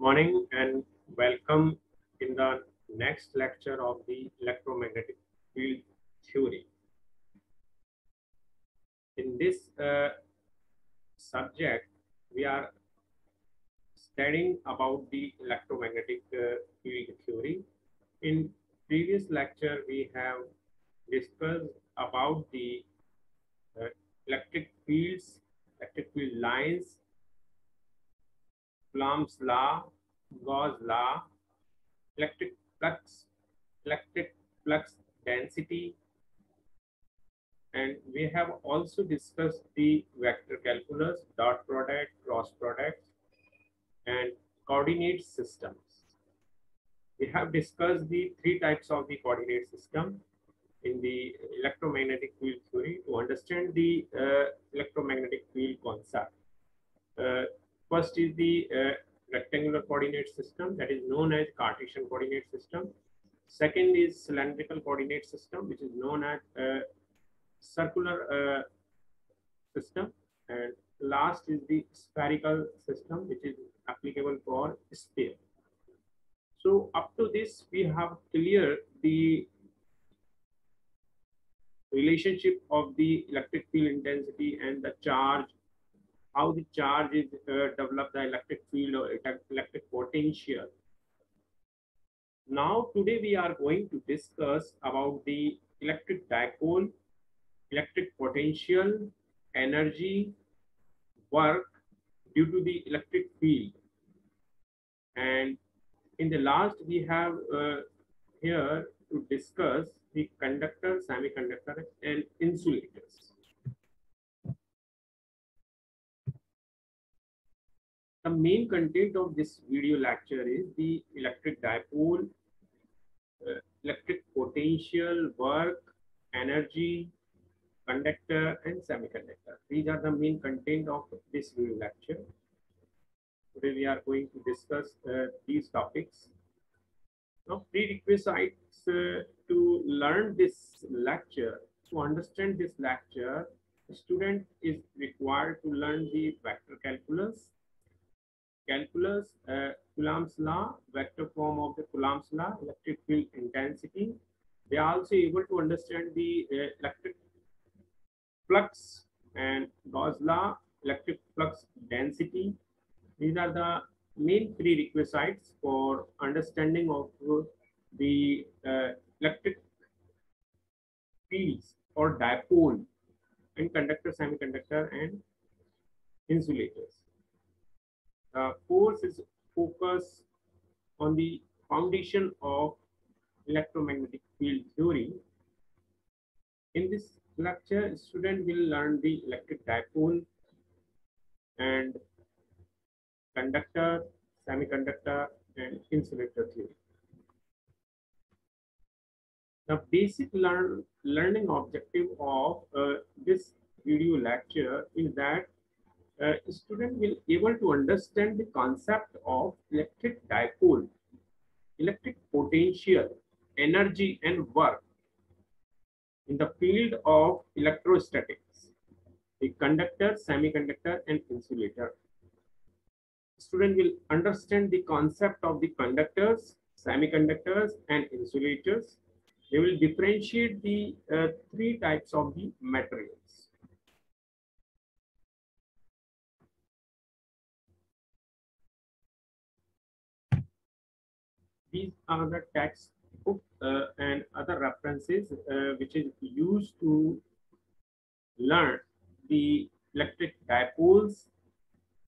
morning and welcome in the next lecture of the electromagnetic field theory. In this subject, we are studying about the electromagnetic field theory. In previous lecture, we have discussed about the uh, electric fields, electric field lines, Coulomb's law, Gauss law, electric flux, electric flux density, and we have also discussed the vector calculus, dot product, cross product, and coordinate systems. We have discussed the three types of the coordinate system in the electromagnetic field theory to understand the electromagnetic field concept. Uh, First is the rectangular coordinate system, that is known as Cartesian coordinate system. Second is cylindrical coordinate system, which is known as circular system, and last is the spherical system, which is applicable for sphere. So up to this, we have cleared the relationship of the electric field intensity and the charge, how the charge is develop the electric field or electric potential. Now today we are going to discuss about the electric dipole, electric potential, energy, work due to the electric field. And in the last, we have here to discuss the conductor, semiconductor, and insulators. The main content of this video lecture is the electric dipole, electric potential, work, energy, conductor, and semiconductor. These are the main content of this video lecture. Today we are going to discuss these topics. Now, prerequisites to learn this lecture, to understand this lecture, the student is required to learn the vector calculus, Coulomb's law, vector form of the Coulomb's law, electric field intensity. They are also able to understand the electric flux and Gauss law, electric flux density. These are the main prerequisites for understanding of the electric fields or dipole and conductor, semiconductor, and insulators. The course is focused on the foundation of electromagnetic field theory. In this lecture, student will learn the electric dipole and conductor, semiconductor, and insulator theory. The basic learning objective of this video lecture is that student will able to understand the concept of electric dipole, electric potential, energy, and work in the field of electrostatics, the conductor, semiconductor, and insulator. Student will understand the concept of the conductors, semiconductors, and insulators. They will differentiate the three types of the materials. These are the textbook and other references which is used to learn the electric dipoles,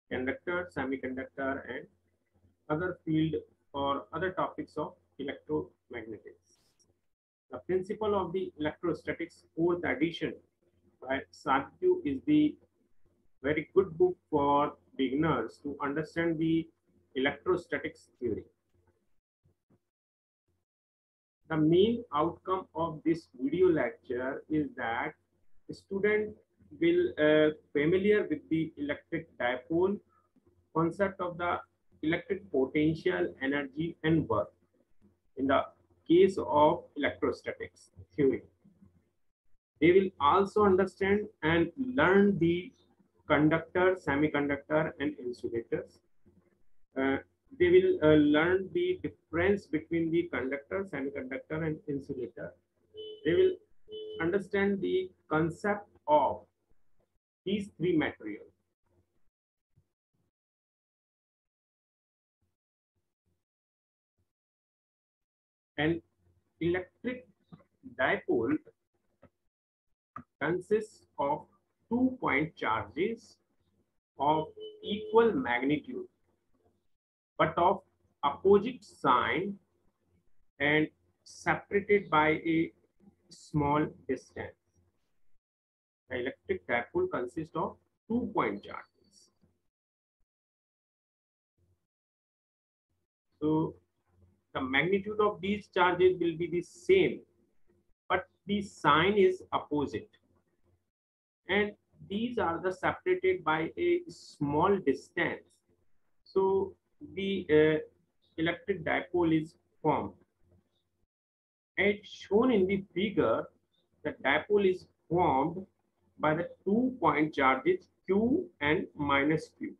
conductor, semiconductor, and other field or other topics of electromagnetics. The principle of the electrostatics fourth edition by Sadhu is the very good book for beginners to understand the electrostatics theory. The main outcome of this video lecture is that the student will familiar with the electric dipole, concept of the electric potential, energy, and work in the case of electrostatics theory. They will also understand and learn the conductor, semiconductor, and insulators. They will learn the difference between the conductor, semiconductor, and insulator. They will understand the concept of these three materials. An electric dipole consists of 2-point charges of equal magnitude but of opposite sign and separated by a small distance. The electric dipole consists of 2-point charges. So the magnitude of these charges will be the same, but the sign is opposite. And these are the separated by a small distance. So the electric dipole is formed. As shown in the figure, the dipole is formed by the 2-point charges Q and minus Q.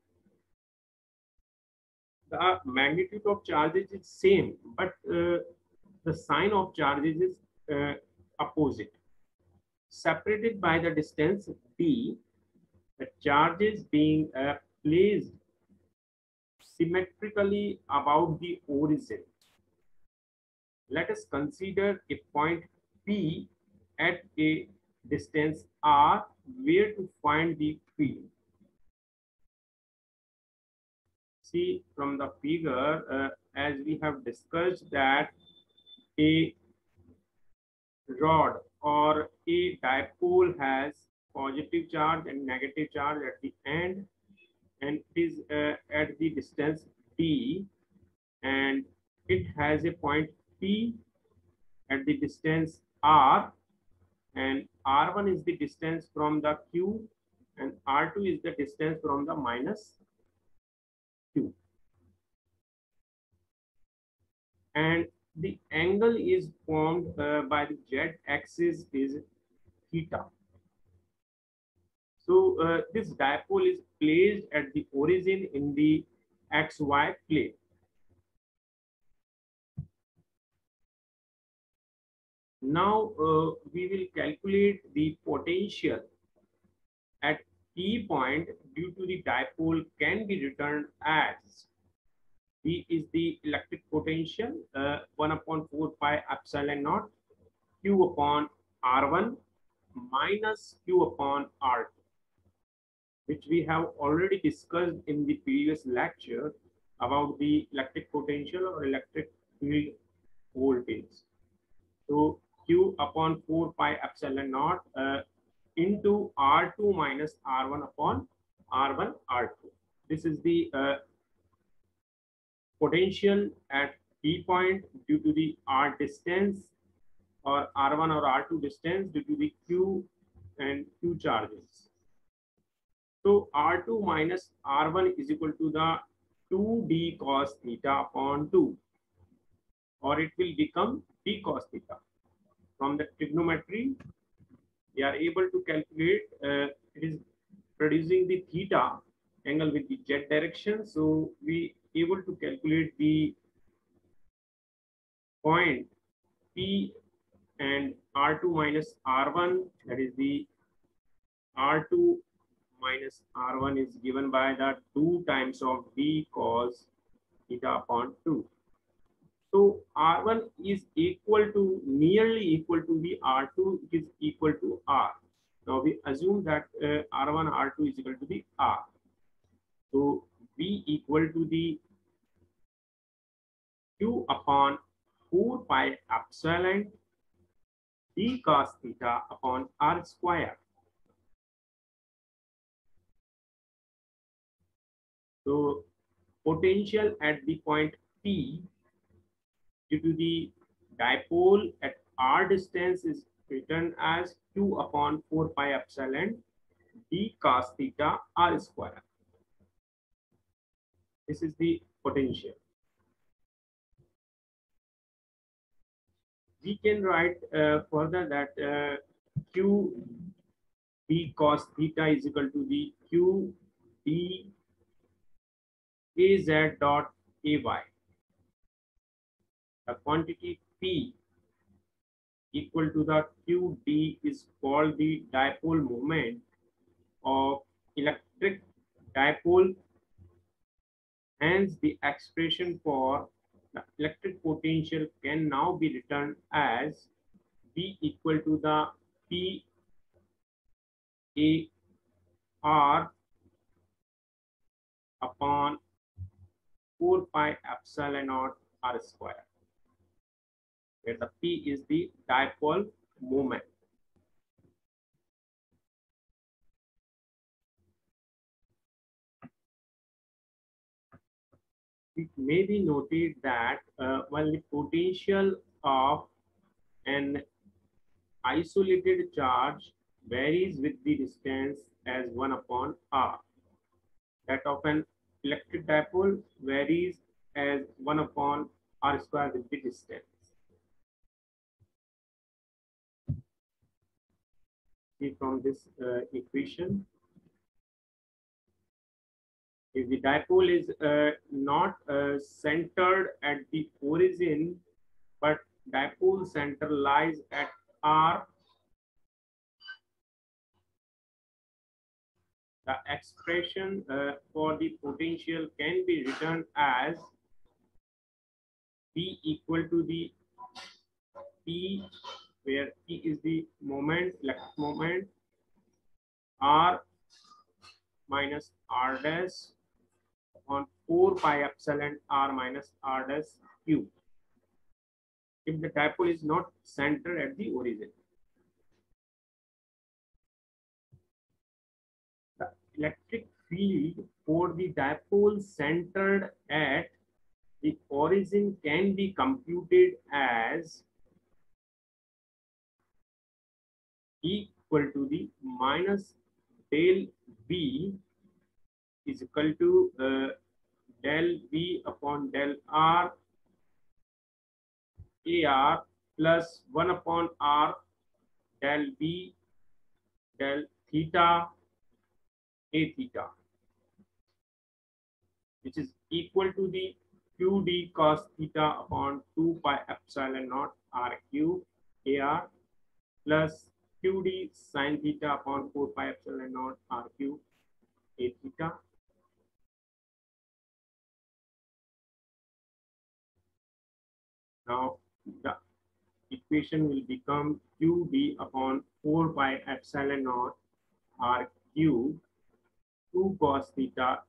The magnitude of charges is same, but the sign of charges is opposite. Separated by the distance d, the charges being placed symmetrically about the origin. Let us consider a point P at a distance r where to find the field. See from the figure, as we have discussed, that a rod or a dipole has positive charge and negative charge at the end, and it is at the distance d, and it has a point P at the distance r, and r1 is the distance from the Q and r2 is the distance from the minus Q. And the angle is formed by the z-axis is theta. So this dipole is placed at the origin in the xy plane. Now we will calculate the potential at P point due to the dipole can be written as V is the electric potential 1 upon 4 pi epsilon naught Q upon R1 minus Q upon R2, which we have already discussed in the previous lecture about the electric potential or electric field voltage. So Q upon 4 pi epsilon naught into R2 minus R1 upon R1 R2. This is the potential at P point due to the R distance or R1 or R2 distance due to the Q and Q charges. So R2 minus R1 is equal to the 2d cos theta upon 2, or it will become d cos theta. From the trigonometry, we are able to calculate it is producing the theta angle with the z direction. So we able to calculate the point P and R2 minus R1, that is the R2 minus R1 is given by the 2 times of d cos theta upon 2. So R1 is equal to, nearly equal to the R2, it is equal to R. Now we assume that R1, R2 is equal to the R. So V equal to the Q upon 4 pi epsilon d cos theta upon R square. So potential at the point P due to the dipole at R distance is written as Q upon 4 pi epsilon d cos theta R square. This is the potential. We can write further that Q d cos theta is equal to the Q d Az dot AY. The quantity P equal to the QD is called the dipole moment of electric dipole. Hence, the expression for the electric potential can now be written as V equal to the P A R upon 4 pi epsilon naught R square, where the P is the dipole moment. It may be noted that while the potential of an isolated charge varies with the distance as 1 upon r, that of an electric dipole varies as 1 upon r square with the distance. See from this equation, if the dipole is not centered at the origin, but dipole center lies at R, the expression for the potential can be written as P equal to the P, where P is the moment, electric moment, R minus R dash on 4 pi epsilon R minus R dash Q, if the dipole is not centered at the origin. The electric field for the dipole centered at the origin can be computed as equal to the minus del V is equal to del V upon del R AR plus 1 upon R del V del theta A theta, which is equal to the QD cos theta upon 2 pi epsilon naught RQ AR plus QD sin theta upon 4 pi epsilon naught RQ A theta. Now the equation will become QD upon 4 pi epsilon naught RQ 2 cos theta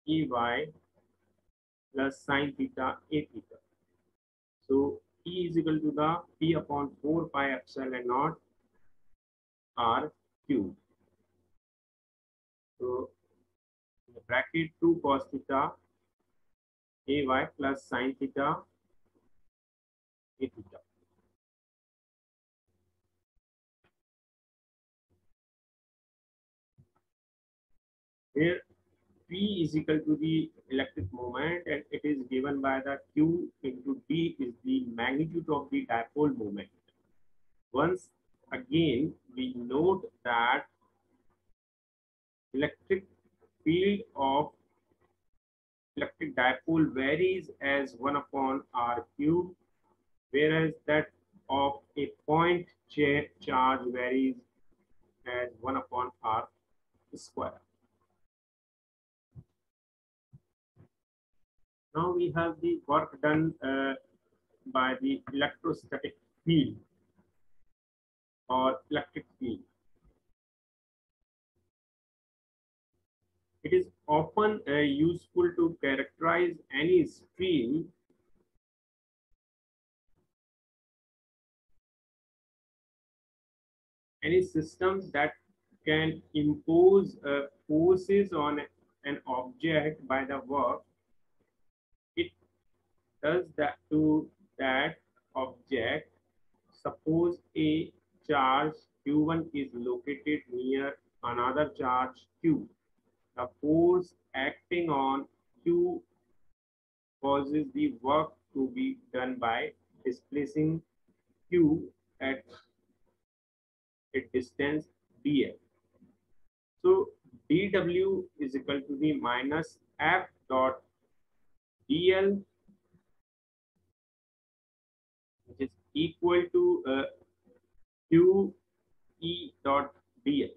AY plus sin theta A theta. So E is equal to the P upon 4 pi epsilon naught R cube. So in the bracket 2 cos theta AY plus sin theta A theta. Here P is equal to the electric moment and it is given by the Q into D is the magnitude of the dipole moment. Once again, we note that electric field of electric dipole varies as 1 upon R cube, whereas that of a point charge varies as 1 upon R square. Now we have the work done by the electrostatic field or electric field. It is often useful to characterize any stream any systems that can impose forces on an object by the work it does that to that object. Suppose a charge Q1 is located near another charge Q. The force acting on Q causes the work to be done by displacing Q at a distance dl. So dw is equal to the minus F dot dl, which is equal to q e dot dl.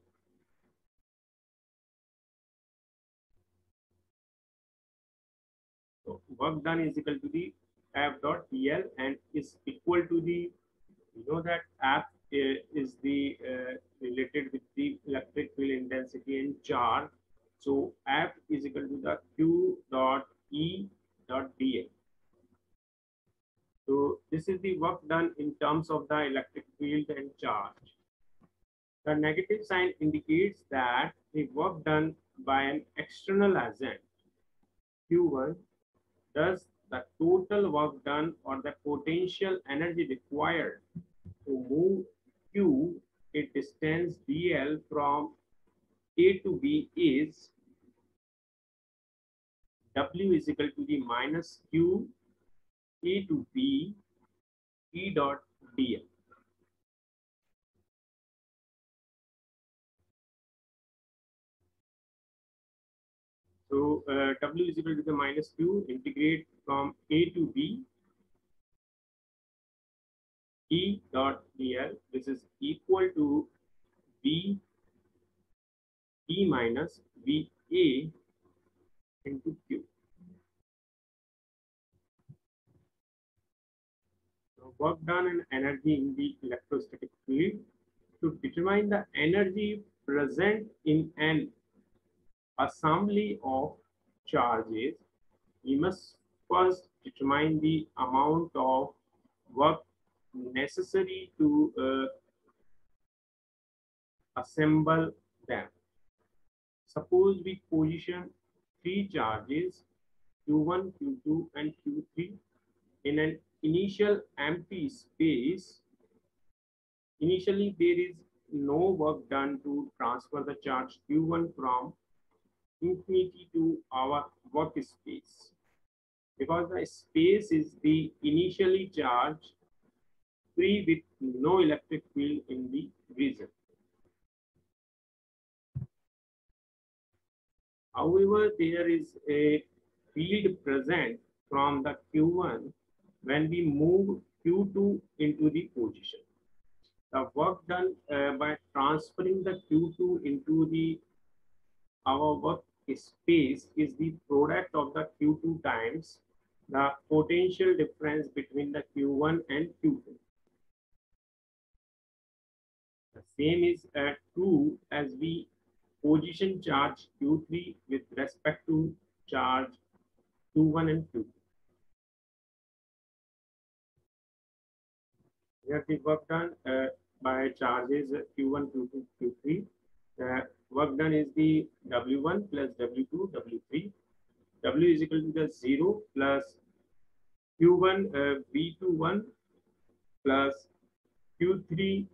So work done is equal to the F dot dl and is equal to the, you know that F is the related with the electric field intensity and charge. So F is equal to the Q dot E dot dl. So this is the work done in terms of the electric field and charge. The negative sign indicates that the work done by an external agent Q1, thus the total work done or the potential energy required to move Q a distance dl from A to B is W is equal to the minus Q A to B E dot dl. So W is equal to the minus Q, integrate from A to B E dot dl. This is equal to B E minus V A into Q. So work done and energy in the electrostatic field. To determine the energy present in an assembly of charges, we must first determine the amount of work necessary to assemble them. Suppose we position three charges Q1, Q2, and Q3 in an initial empty space. Initially, there is no work done to transfer the charge Q1 from infinity to our workspace, because the space is the initially charged, free with no electric field in the region. However, there is a field present from the Q1 when we move Q2 into the position. The work done by transferring the Q2 into the our work space is the product of the Q2 times the potential difference between the Q1 and Q2. The same is true as we position charge Q3 with respect to charge Q1 and Q2. Here the work done by charges Q1, Q2, Q3. The work done is the W1 plus W2, W3. W is equal to the 0 plus Q1 V21 plus Q3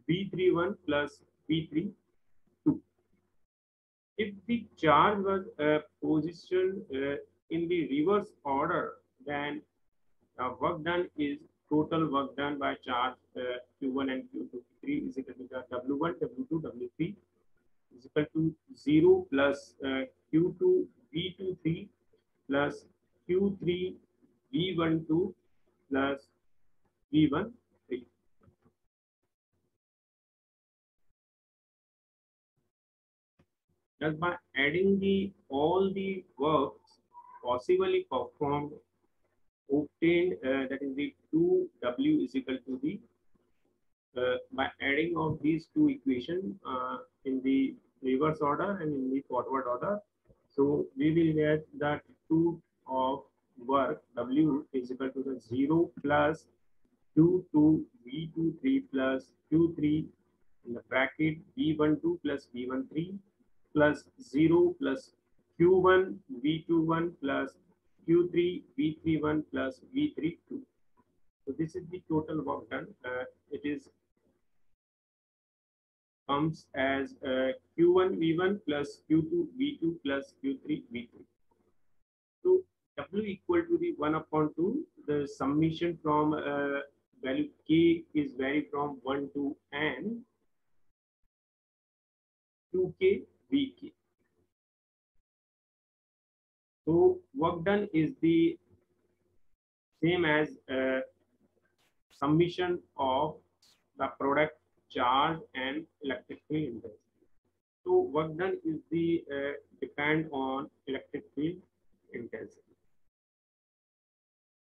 V31 plus V32. If the charge was positioned in the reverse order, then work done is total work done by charge Q1 and Q2. Q3 is equal to the W1, W2, W3 is equal to 0 plus Q2 V23 plus Q3 V12 plus V13. Thus, by adding the all the works possibly performed, obtained, that is the 2W is equal to the by adding of these two equations in the reverse order and in the forward order. So we will get that 2 of work W is equal to the 0 plus Q2 V23 plus Q3 in the bracket V12 plus V13 plus 0 plus Q1 V21 plus Q3 V31 plus V32. So this is the total work done. It is comes as Q1 V1 plus Q2 V2 plus Q3 V3. So W equal to the 1 upon 2. The summation from value K is vary from 1 to N 2K VK. So work done is the same as summation of the product charge and electric field intensity. So work done is the depend on electric field intensity.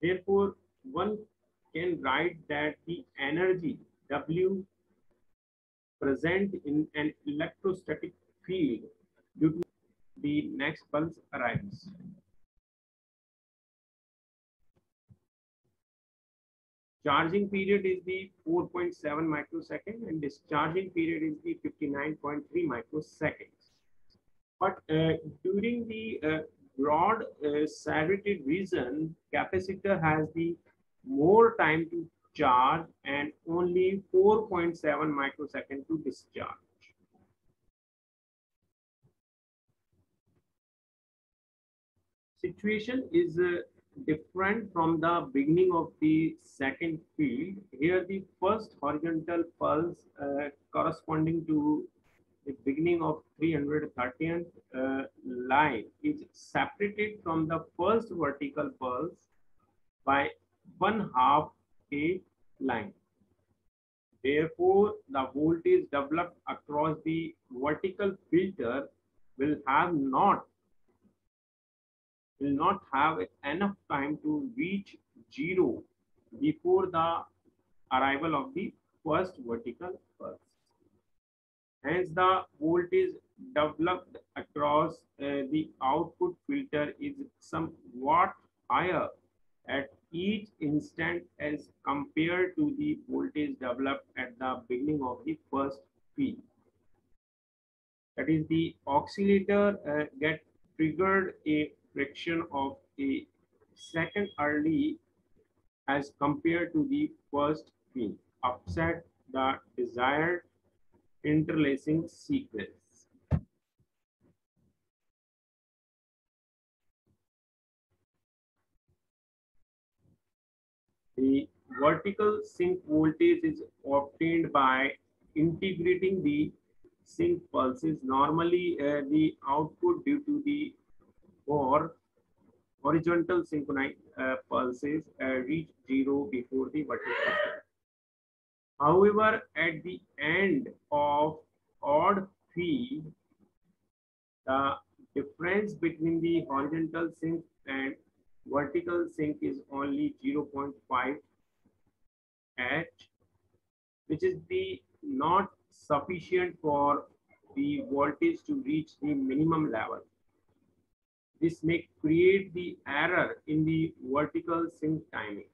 Therefore, one can write that the energy W present in an electrostatic field due to the next pulse arrives. Charging period is the 4.7 microsecond and discharging period is the 59.3 microseconds. But during the broad saturated region, capacitor has the more time to charge and only 4.7 microsecond to discharge. Situation is different from the beginning of the second field. Here the first horizontal pulse corresponding to the beginning of 330th line is separated from the first vertical pulse by 1/2 a line. Therefore, the voltage developed across the vertical filter will not have enough time to reach zero before the arrival of the first vertical pulse. Hence, the voltage developed across the output filter is somewhat higher at each instant as compared to the voltage developed at the beginning of the first field. That is, the oscillator get triggered a fraction of a second early as compared to the first field, upset the desired interlacing sequence. The vertical sink voltage is obtained by integrating the sink pulses. Normally, the output due to the or horizontal synchronized pulses reach zero before the vertical. However, at the end of odd field, the difference between the horizontal sink and vertical sink is only 0.5 H, which is the not sufficient for the voltage to reach the minimum level. This may create the error in the vertical sink timing.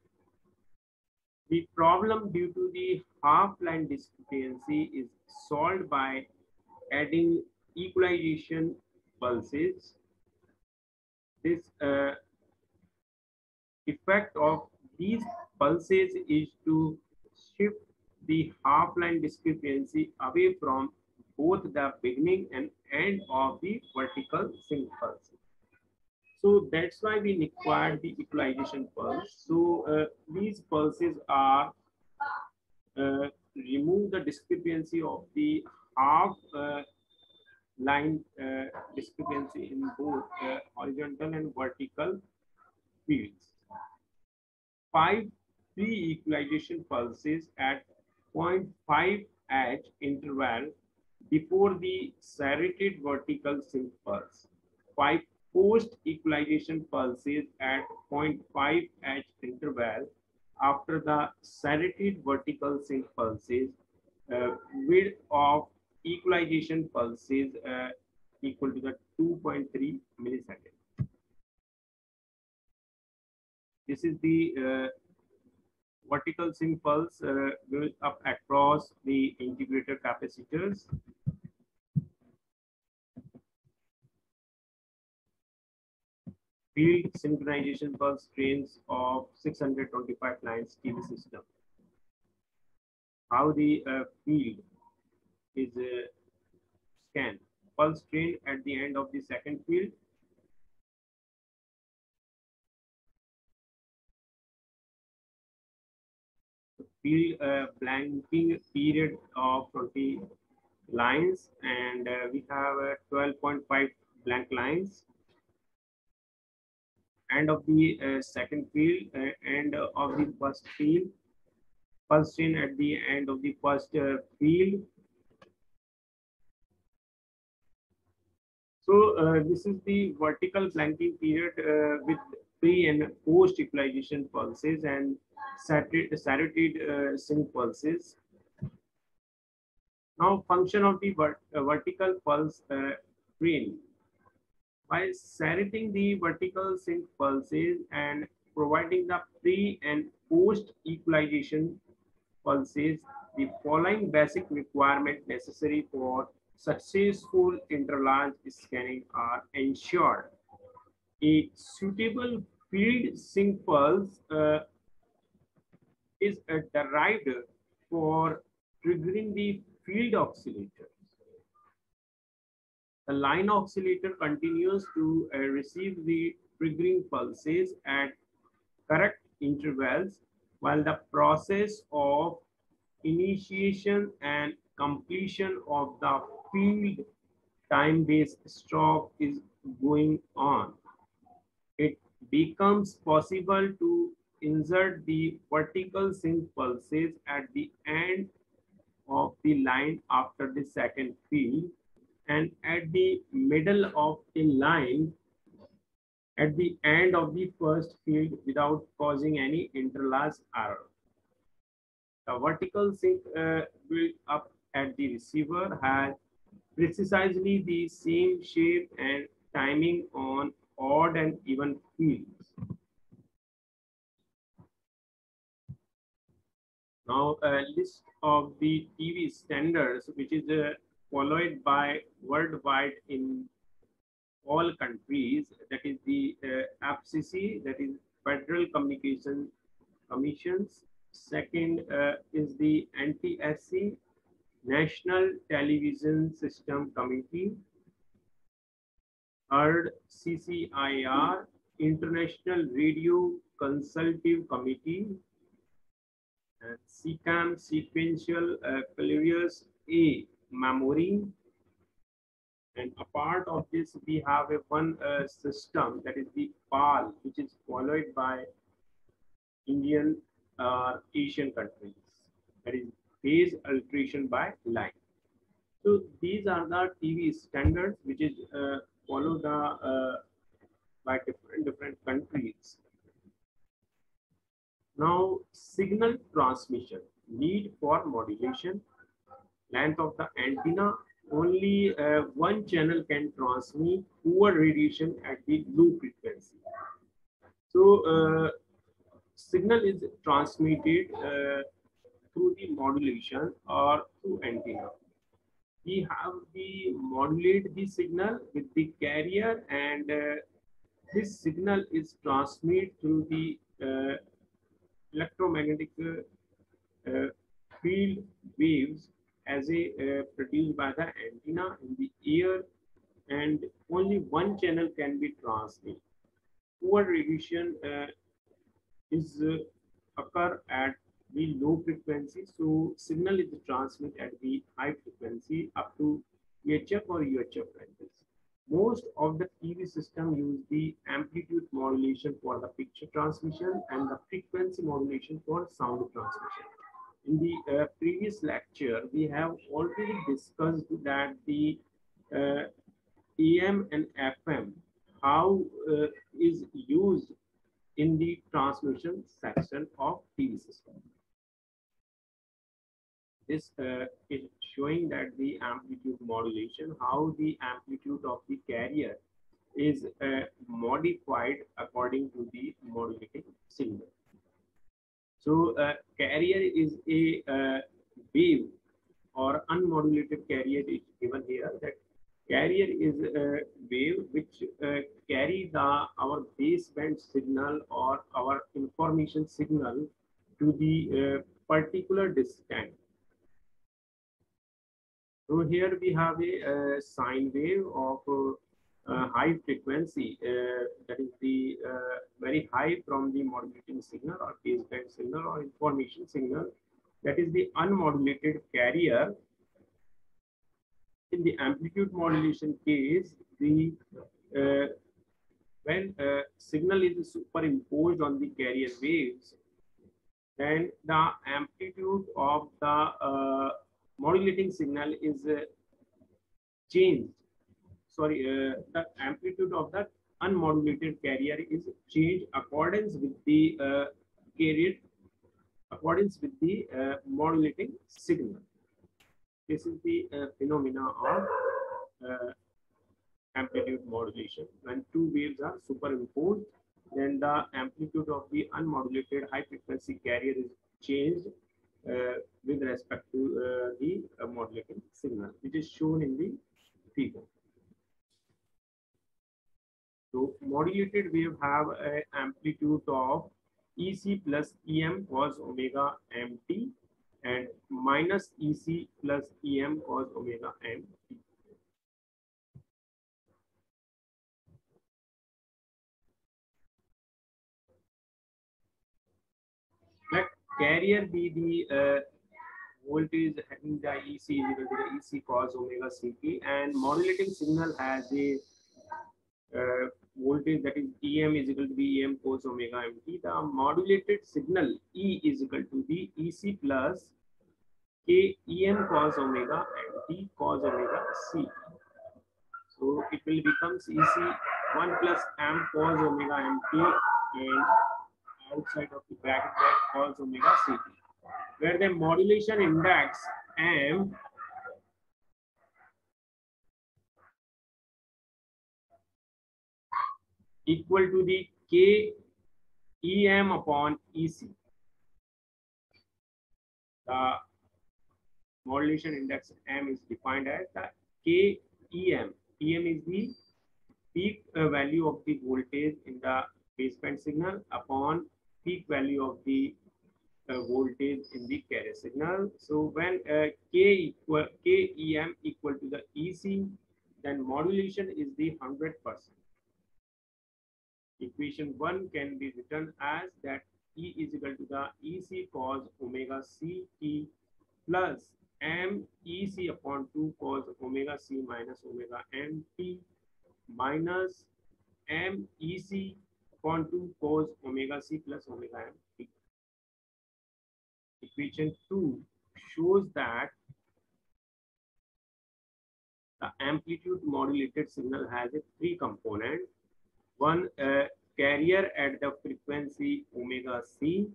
The problem due to the half-line discrepancy is solved by adding equalization pulses. This effect of these pulses is to shift the half-line discrepancy away from both the beginning and end of the vertical sink pulse. So that's why we require the equalization pulse. So these pulses are remove the discrepancy of the half line discrepancy in both horizontal and vertical fields. 5 pre-equalization pulses at 0.5 H interval before the serrated vertical sink pulse. 5 post-equalization pulses at 0.5 H interval after the serrated vertical sink pulses. Width of equalization pulses equal to the 2.3 milliseconds. This is the vertical sink pulse goes up across the integrator capacitors. Field synchronization pulse trains of 625 lines TV system. How the field is scanned. Pulse train at the end of the second field. Field blanking period of 20 lines, and we have 12.5 blank lines. end of the second field, end of the first field, first chain at the end of the first field. So this is the vertical blanking period with pre and post equalization pulses and Saroted sync pulses. Now, function of the vertical pulse train. By serrating the vertical sync pulses and providing the pre and post equalization pulses, the following basic requirements necessary for successful interlarge scanning are ensured. A suitable field sync pulse is derived for triggering the field oscillator. The line oscillator continues to receive the triggering pulses at correct intervals while the process of initiation and completion of the field time-based stroke is going on. It becomes possible to insert the vertical sync pulses at the end of the line after the second field and at the middle of a line at the end of the first field without causing any interlarge error. The vertical sync built up at the receiver has precisely the same shape and timing on odd and even fields. Now, a list of the TV standards, which is followed by worldwide in all countries, that is the FCC, that is Federal Communication Commissions. Second is the NTSC, National Television System Committee. Third, CCIR, International Radio Consultative Committee. And SECAM, Sequential Clarius A Memory. And a part of this, we have a one system, that is the PAL, which is followed by Indian Asian countries, that is phase alteration by line. So these are the TV standards which is followed by different countries. Now, signal transmission, need for modulation, length of the antenna. Only one channel can transmit poor radiation at the low frequency. So signal is transmitted through the modulation or through antenna. We have the modulate the signal with the carrier, and this signal is transmitted through the electromagnetic field waves as a produced by the antenna in the air, and only one channel can be transmitted. Poor radiation is occur at the low frequency, so signal is transmitted at the high frequency up to UHF or UHF ranges. Most of the TV system use the amplitude modulation for the picture transmission and the frequency modulation for sound transmission. In the previous lecture, we have already discussed that the AM and FM, how is used in the transmission section of TV system. This is showing that the amplitude modulation, how the amplitude of the carrier is modified according to the modulating signal. So carrier is a wave or unmodulated carrier is given here. That carrier is a wave which carry our baseband signal or our information signal to the particular distance. So here we have a sine wave of high frequency, that is the very high from the modulating signal or baseband signal or information signal, that is the unmodulated carrier. In the amplitude modulation case, the when a signal is superimposed on the carrier waves, then the amplitude of the modulating signal is changed. Sorry, the amplitude of the unmodulated carrier is changed accordance with the carrier, accordance with the modulating signal. This is the phenomena of uh, amplitude modulation. When two waves are superimposed, then the amplitude of the unmodulated high frequency carrier is changed with respect to the modulating signal, which is shown in the figure. So modulated wave have an amplitude of EC plus EM cos omega mt and minus EC plus EM cos omega mt. Let carrier be the voltage having the EC is equal to the EC cos omega CT, and modulating signal has a voltage that is EM is equal to the EM cos omega mt. The modulated signal E is equal to the EC plus K EM cos omega mt cos omega CT. So it will become EC 1 plus M cos omega mt and outside of the bracket that cos omega CT, where the modulation index M equal to the K EM upon EC. The modulation index M is defined as the K EM. EM is the peak value of the voltage in the baseband signal upon peak value of the voltage in the carrier signal. So when KEM equal to the EC, then modulation is the 100%. Equation 1 can be written as that E is equal to the EC cos omega CT plus MEC upon 2 cos omega C minus omega MT minus MEC upon 2 cos omega C plus omega MT. Equation 2 shows that the amplitude modulated signal has a three component. One, carrier at the frequency omega C,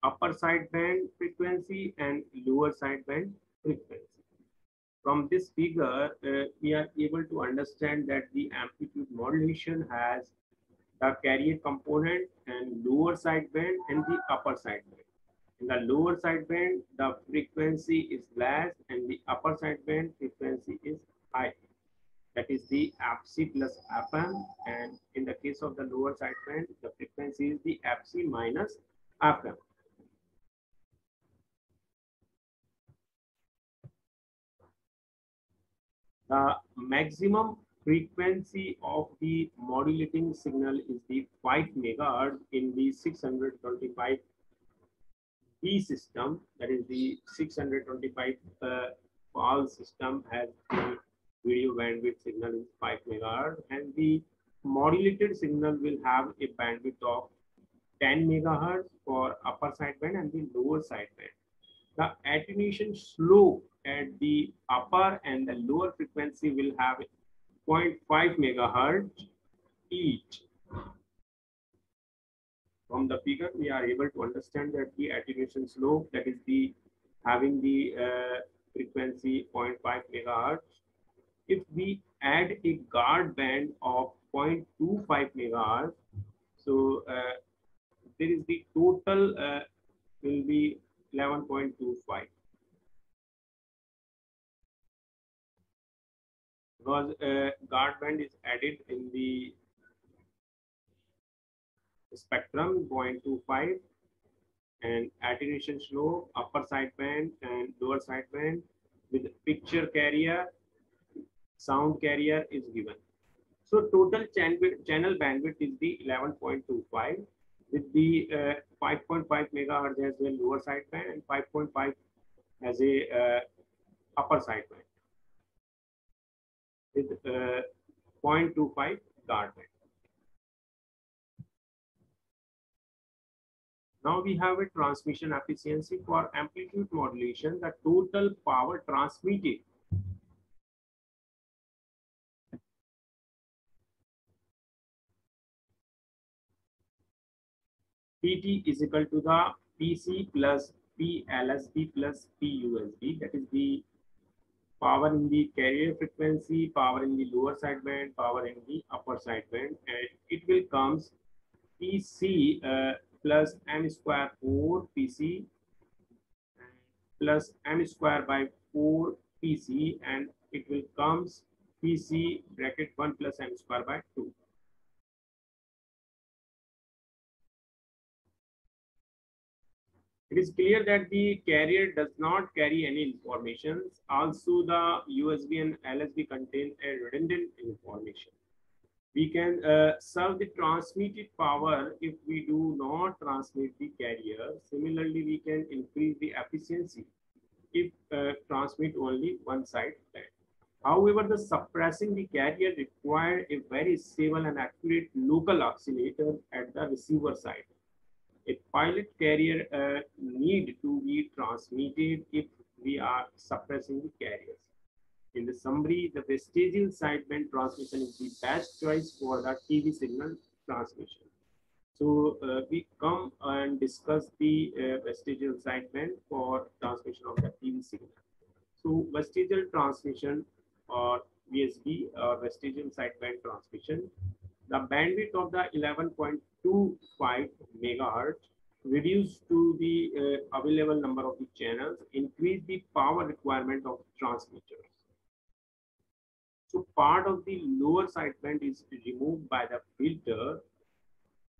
upper sideband frequency and lower sideband frequency. From this figure, we are able to understand that the amplitude modulation has the carrier component and lower sideband and the upper sideband. In the lower sideband, the frequency is less and the upper sideband frequency is high. That is the FC plus FM, and in the case of the lower sideband, the frequency is the FC minus FM. The maximum frequency of the modulating signal is the 5 megahertz in the 625 B system. That is the 625 PAL system has the video bandwidth signal is 5 megahertz, and the modulated signal will have a bandwidth of 10 megahertz for upper sideband and the lower sideband. The attenuation slope at the upper and the lower frequency will have 0.5 megahertz each. From the figure, we are able to understand that the attenuation slope, that is the having the frequency 0.5 megahertz. If we add a guard band of 0.25 megahertz, so there is the total will be 11.25. Because guard band is added in the spectrum 0.25, and attenuation slope upper sideband and lower sideband with picture carrier, sound carrier is given. So total channel bandwidth is the 11.25 with the 5.5 megahertz as a lower sideband and 5.5 as a upper sideband. With 0.25 guard band. Now we have a transmission efficiency for amplitude modulation. The total power transmitted PT is equal to the PC plus PLSB plus PUSB. That is the power in the carrier frequency, power in the lower sideband, power in the upper sideband, and it will comes PC plus m square 4 PC plus m square by 4 PC, and it will comes PC bracket 1 plus m square by 2. It is clear that the carrier does not carry any information. Also, the USB and LSB contain a redundant information. We can serve the transmitted power if we do not transmit the carrier. Similarly, we can increase the efficiency if transmit only one side band. However, the suppressing the carrier requires a very stable and accurate local oscillator at the receiver side. A pilot carrier need to be transmitted if we are suppressing the carriers. In the summary, the vestigial sideband transmission is the best choice for the TV signal transmission. So we come and discuss the vestigial sideband for transmission of the TV signal. So vestigial transmission or VSD or vestigial sideband transmission, the bandwidth of the 11.25 megahertz reduced to the available number of the channels, increase the power requirement of transmitters. So part of the lower sideband is removed by the filter,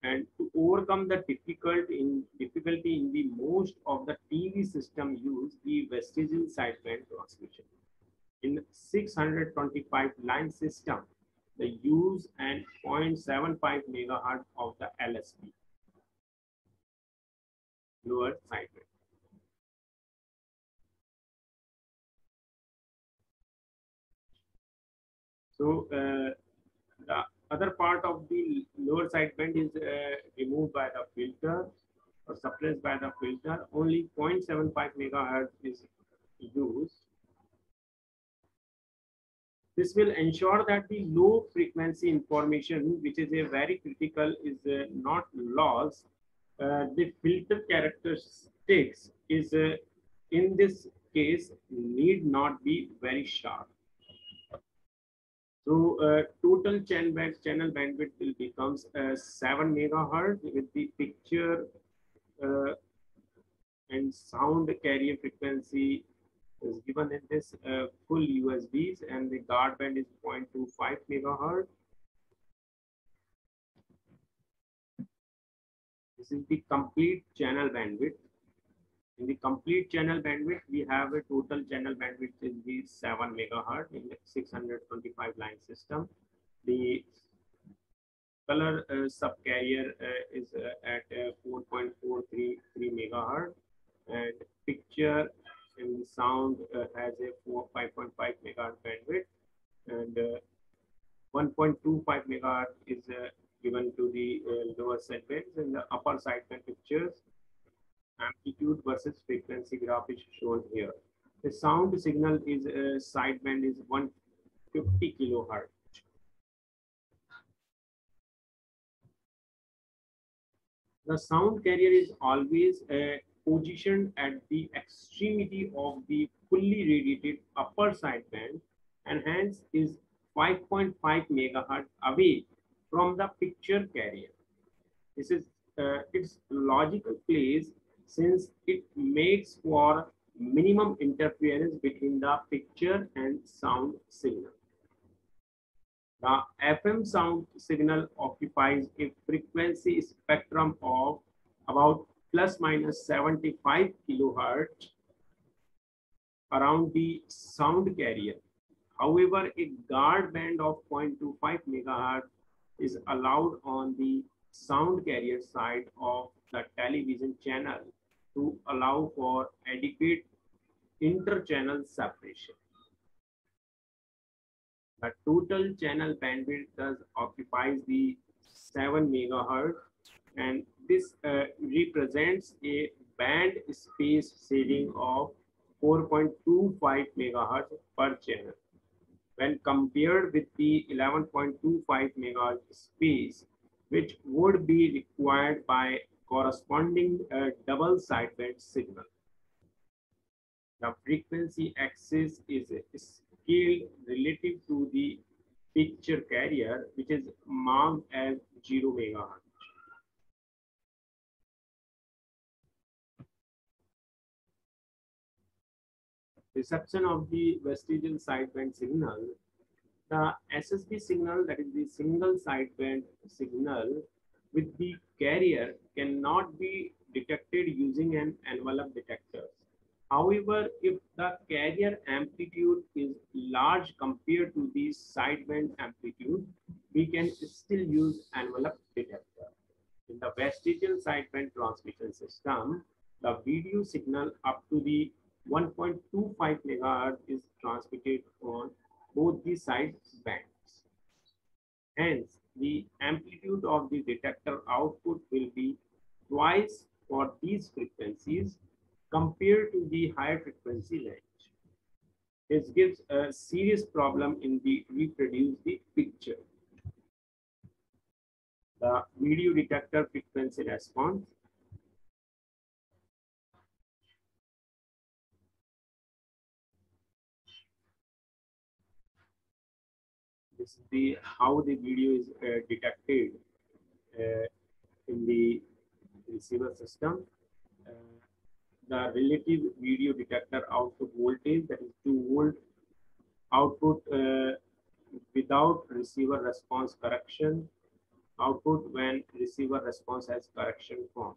and to overcome the difficulty in the most of the TV system use the vestigial sideband transmission. In 625 line system, the use and 0.75 megahertz of the LSB, lower sideband. So the other part of the lower sideband is removed by the filter or suppressed by the filter. Only 0.75 megahertz is used. This will ensure that the low frequency information, which is a very critical, is not lost. The filter characteristics is in this case need not be very sharp. So total channel bandwidth will becomes 7 megahertz with the picture and sound carrier frequency is given in this full USBs, and the guard band is 0.25 megahertz. This is the complete channel bandwidth. In the complete channel bandwidth, we have a total channel bandwidth in the 7 megahertz in the 625 line system. The color subcarrier is at 4.433 megahertz, and picture and sound has a 5.5 megahertz bandwidth, and 1.25 megahertz is given to the lower sidebands, and the upper sideband pictures. Amplitude versus frequency graph is shown here. The sound signal is sideband is 150 kilohertz. The sound carrier is always positioned at the extremity of the fully radiated upper sideband, and hence is 5.5 megahertz away from the picture carrier. This is its logical place, since it makes for minimum interference between the picture and sound signal. The FM sound signal occupies a frequency spectrum of about plus minus 75 kilohertz around the sound carrier. However, a guard band of 0.25 megahertz is allowed on the sound carrier side of the television channel to allow for adequate inter-channel separation. The total channel bandwidth thus occupies the 7 megahertz, and this represents a band space sharing of 4.25 megahertz per channel. When compared with the 11.25 megahertz space, which would be required by corresponding double sideband signal. The frequency axis is scaled relative to the picture carrier, which is marked as 0 megahertz. Reception of the vestigial sideband signal. The SSB signal, that is the single sideband signal with the carrier, cannot be detected using an envelope detector. However, if the carrier amplitude is large compared to the sideband amplitude, we can still use envelope detector. In the vestigial sideband transmission system, the video signal up to the 1.25 megahertz is transmitted on both the side bands. Hence, the amplitude of the detector output will be twice for these frequencies compared to the higher frequency range. This gives a serious problem in the reproduce the picture. The video detector frequency response. This is the how the video is detected in the receiver system. Uh, the relative video detector output voltage, that is 2 volt output without receiver response correction, output when receiver response has correction form.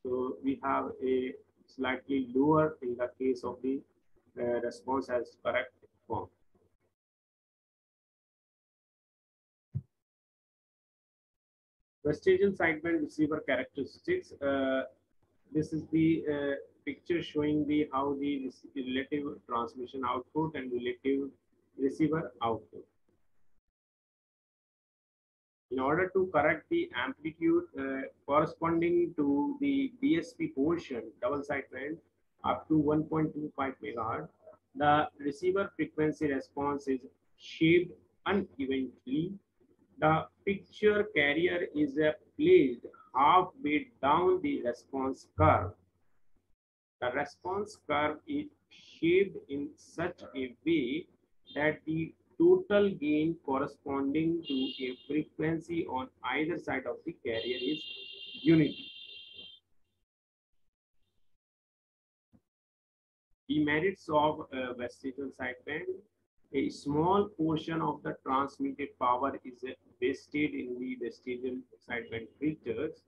So we have a slightly lower in the case of the response as correct form. Vestigial sideband receiver characteristics. This is the picture showing the how the relative transmission output and relative receiver output. In order to correct the amplitude corresponding to the DSP portion, double sideband, up to 1.25 megahertz, the receiver frequency response is shaped unevenly. The picture carrier is placed halfway down the response curve. The response curve is shaped in such a way that the total gain corresponding to a frequency on either side of the carrier is unity. The merits of vestigial sideband. A small portion of the transmitted power is wasted in the vestigial sideband filters.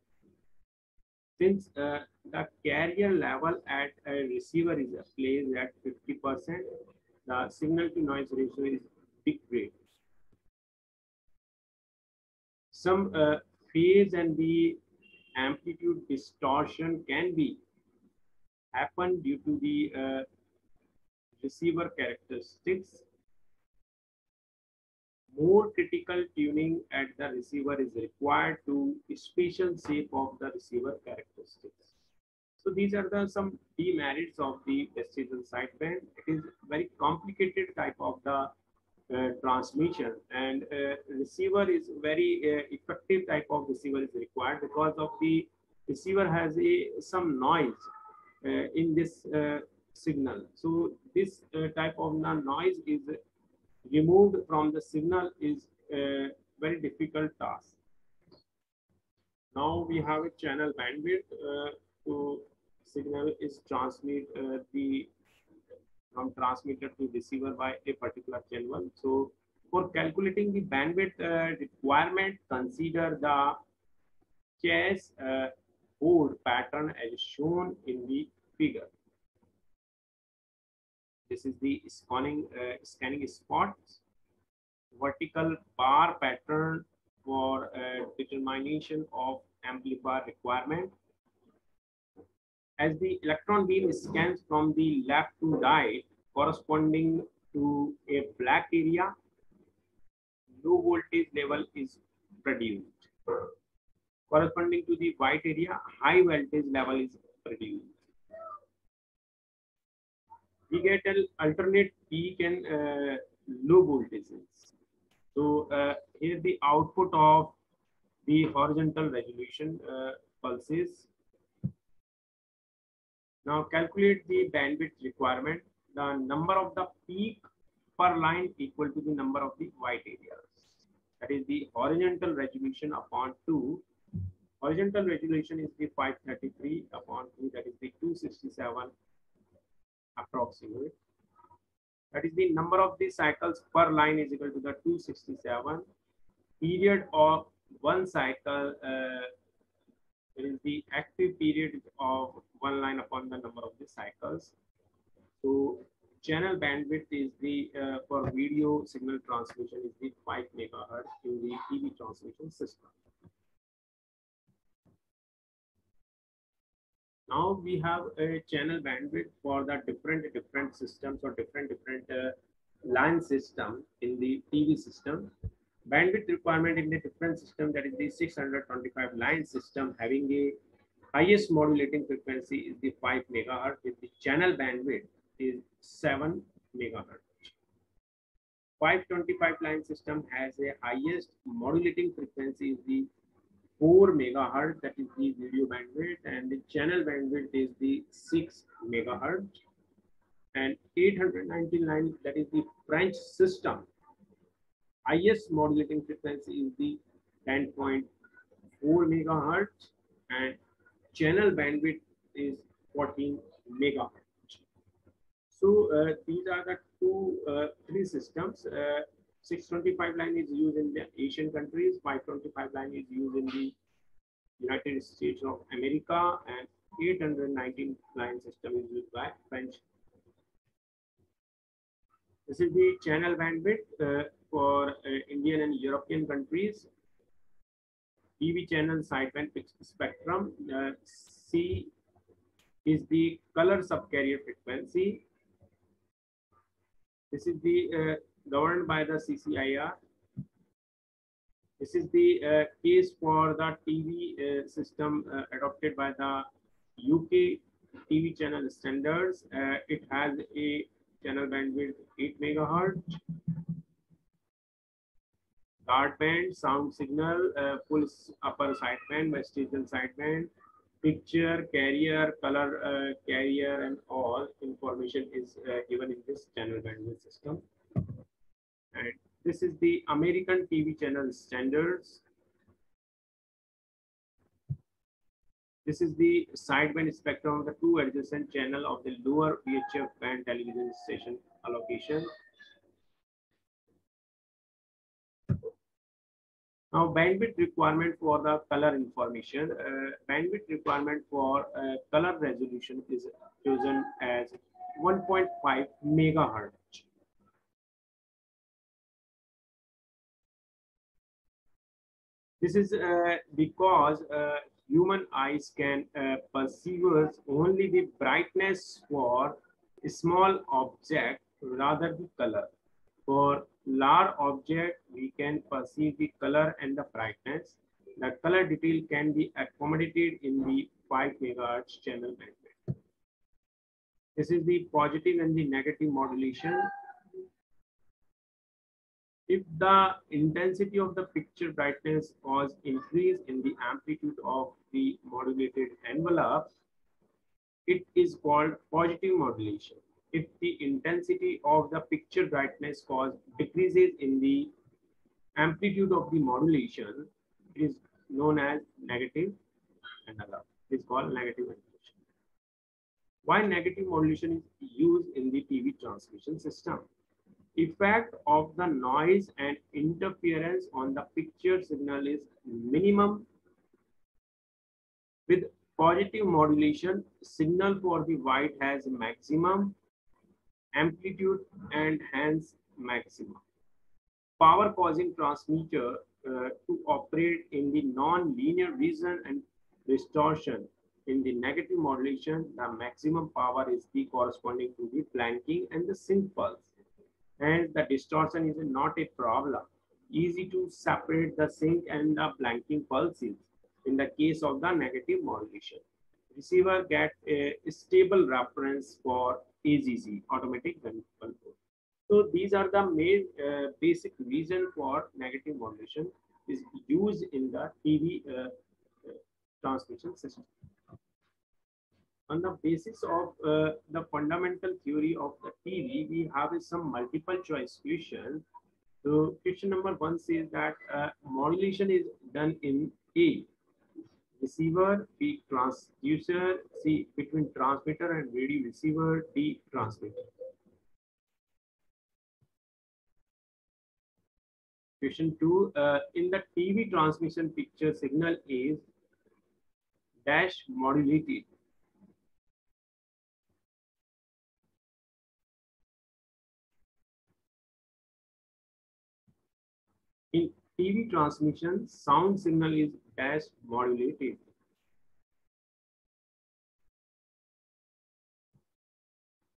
Since the carrier level at a receiver is placed at 50%, the signal to noise ratio is degraded. Some phase and the amplitude distortion can be happen due to the receiver characteristics. More critical tuning at the receiver is required to special shape of the receiver characteristics. So these are the some demerits of the vestigial sideband. It is very complicated type of the transmission, and receiver is very effective type of receiver is required because of the receiver has some noise in this signal. So this type of noise is removed from the signal is a very difficult task. Now we have a channel bandwidth to signal is transmit the from transmitter to receiver by a particular channel. So for calculating the bandwidth requirement, consider the chess board pattern as shown in the figure. This is the scanning spots, vertical bar pattern for determination of amplifier requirement. As the electron beam scans from the left to right, corresponding to a black area, low voltage level is produced. Corresponding to the white area, high voltage level is produced. We get an alternate peak and low voltages. So here the output of the horizontal resolution pulses. Now calculate the bandwidth requirement. The number of the peak per line equal to the number of the white areas. That is the horizontal resolution upon 2. Horizontal resolution is the 533 upon 2, that is the 267 approximate. That is the number of the cycles per line is equal to the 267. Period of one cycle is the active period of one line upon the number of the cycles. So channel bandwidth is the for video signal transmission is the 5 megahertz in the TV transmission system. Now we have a channel bandwidth for the different systems or different line system in the TV system. Bandwidth requirement in the different system, that is the 625 line system, having a highest modulating frequency is the 5 megahertz with the channel bandwidth is 7 megahertz. 525 line system has a highest modulating frequency is the 4 megahertz, that is the video bandwidth, and the channel bandwidth is the 6 megahertz. And 899, that is the French system, highest modulating frequency is the 10.4 megahertz and channel bandwidth is 14 megahertz. So these are the three systems. 625 line is used in the Asian countries, 525 line is used in the United States of America, and 819 line system is used by French. This is the channel bandwidth for Indian and European countries. TV channel sideband fixed spectrum. C is the color subcarrier frequency. This is the governed by the CCIR. This is the case for the TV system adopted by the UK TV channel standards. It has a channel bandwidth 8 megahertz. Guard band, sound signal, full upper sideband, vestigial sideband, picture, carrier, color carrier, and all information is given in this channel bandwidth system. And this is the American TV channel standards. This is the sideband spectrum of the two adjacent channel of the lower VHF band television station allocation. Now, bandwidth requirement for the color information. Bandwidth requirement for color resolution is chosen as 1.5 megahertz. This is because human eyes can perceive only the brightness for a small object rather the color. For large object, we can perceive the color and the brightness. The color detail can be accommodated in the 5 megahertz channel bandwidth. This is the positive and the negative modulation. If the intensity of the picture brightness cause increase in the amplitude of the modulated envelope, it is called positive modulation. If the intensity of the picture brightness cause decreases in the amplitude of the modulation, it is known as negative envelope. It is called negative modulation. Why negative modulation is used in the TV transmission system? Effect of the noise and interference on the picture signal is minimum. With positive modulation, signal for the white has maximum amplitude and hence maximum. Power causing transmitter to operate in the non-linear vision and distortion. In the negative modulation, the maximum power is the corresponding to the blanking and the sync pulse. And the distortion is not a problem. easy to separate the sync and the blanking pulses in the case of the negative modulation. Receiver get a stable reference for AGC, automatic control. So these are the main basic reason for negative modulation is used in the TV transmission system. On the basis of the fundamental theory of the TV, we have some multiple choice question. So question number 1 says that modulation is done in A, receiver, B, transducer, C, between transmitter and radio receiver, D, transmitter. Question 2, in the TV transmission picture, signal is dash modulated. In TV transmission, sound signal is dash modulated.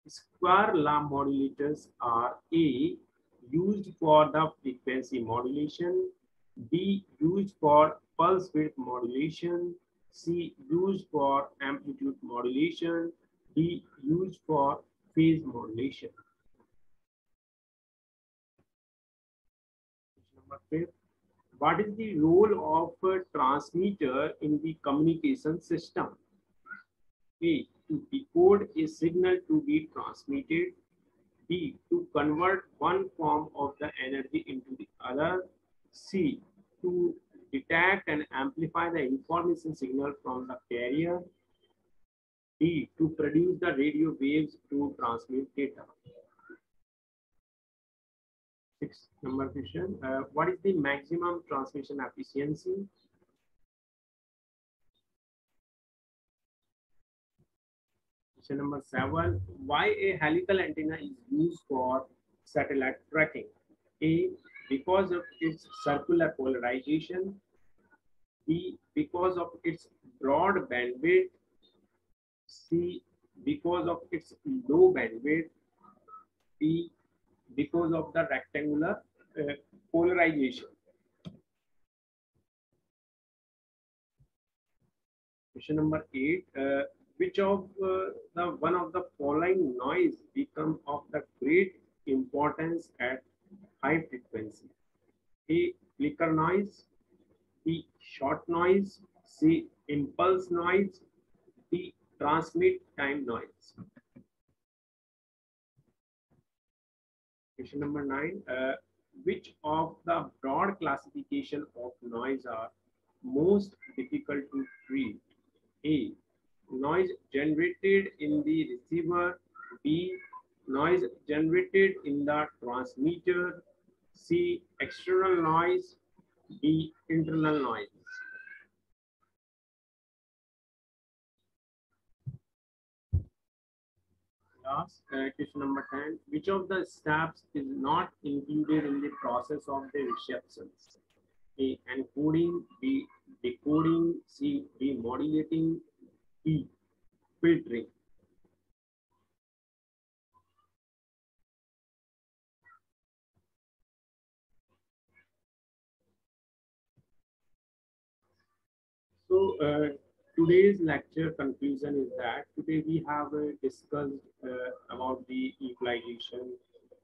Square law modulators are A, used for the frequency modulation, B, used for pulse width modulation, C, used for amplitude modulation, D, used for phase modulation. Number 5. What is the role of a transmitter in the communication system? A, to decode a signal to be transmitted. B, to convert one form of the energy into the other. C, to detect and amplify the information signal from the carrier. D, to produce the radio waves to transmit data. Sixth number question, what is the maximum transmission efficiency? Question number 7, why a helical antenna is used for satellite tracking? A, because of its circular polarization. B, because of its broad bandwidth. C, because of its low bandwidth. D, because of the rectangular polarization. Question number 8, which of the one of the following noise become of the great importance at high frequency? A, flicker noise. B, short noise. C, impulse noise. D, transmit time noise. Question number 9, which of the broad classification of noise are most difficult to treat? A, noise generated in the receiver. B, noise generated in the transmitter. C, external noise. D, internal noise. Last question number 10, which of the steps is not included in the process of the receptions? A, encoding. B, decoding. C, demodulating. D, filtering. So today's lecture conclusion is that today we have discussed about the equalization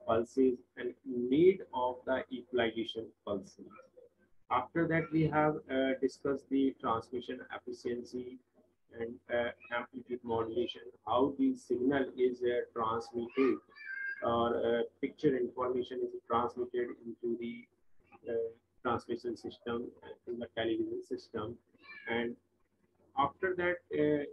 pulses and need of the equalization pulses. After that, we have discussed the transmission efficiency and amplitude modulation, how the signal is transmitted or picture information is transmitted into the transmission system in the television system. And after that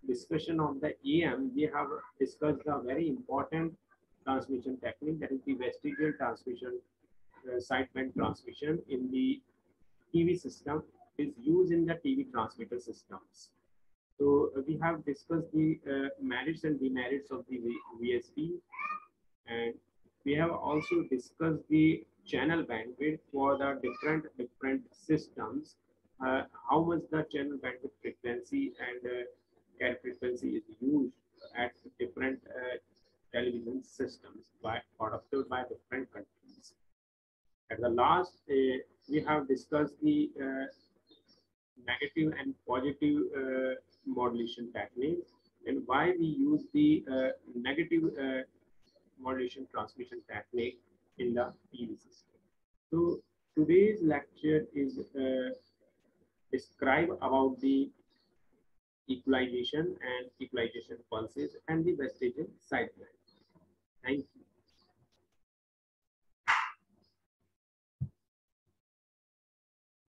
discussion of the AM, we have discussed a very important transmission technique, that is the vestigial transmission, sideband transmission in the TV system is used in the TV transmitter systems. So we have discussed the merits and demerits of the VSP, and we have also discussed the channel bandwidth for the different systems, how much the channel bandwidth frequency and carrier frequency is used at different television systems by adopted by different countries. At the last, we have discussed the negative and positive modulation technique and why we use the negative modulation transmission technique in the PV system. So today's lecture is describe about the equalization and equalization pulses and the Vestigial sideline.